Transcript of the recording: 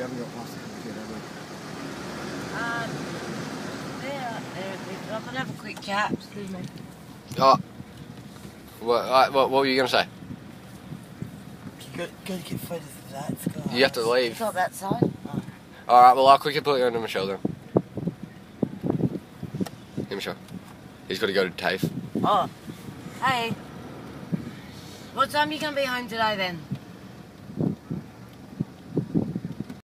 haven't got past the computer, have I can have a quick chat. Excuse me. Oh. What were you going to say? you? Go get fed for that. You have to leave. It's not that side. Oh. Alright, well I'll quickly put you under Michelle then. Hey Michelle. He's got to go to TAFE. Oh. Hey. What time are you going to be home today then?